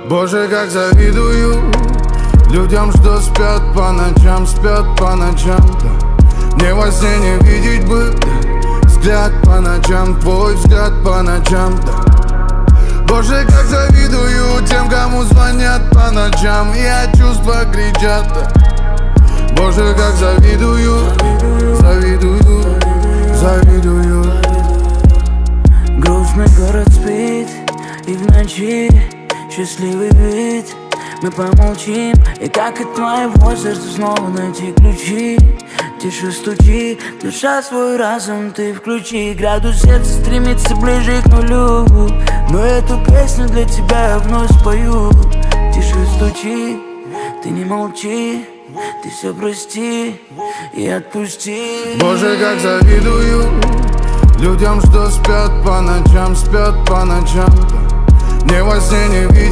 Боже, как завидую людям, что спят по ночам, да. Мне во сне не видеть бы, да. Взгляд по ночам, твой взгляд по ночам, да. Боже, как завидую тем, кому звонят по ночам, и от чувства кричат, да. Боже, как завидую, завидую. Грустный город спит, и в ночи счастливый вид. Мы помолчим, и как от твоего сердца снова найти ключи. Тише стучи, душа свой разум ты включи. Градус сердца стремится ближе к нулю, но эту песню для тебя я вновь спою. Тише стучи, ты не молчи, ты все прости и отпусти. Боже, как завидую людям, что спят по ночам, да. Мне во сне не видеть.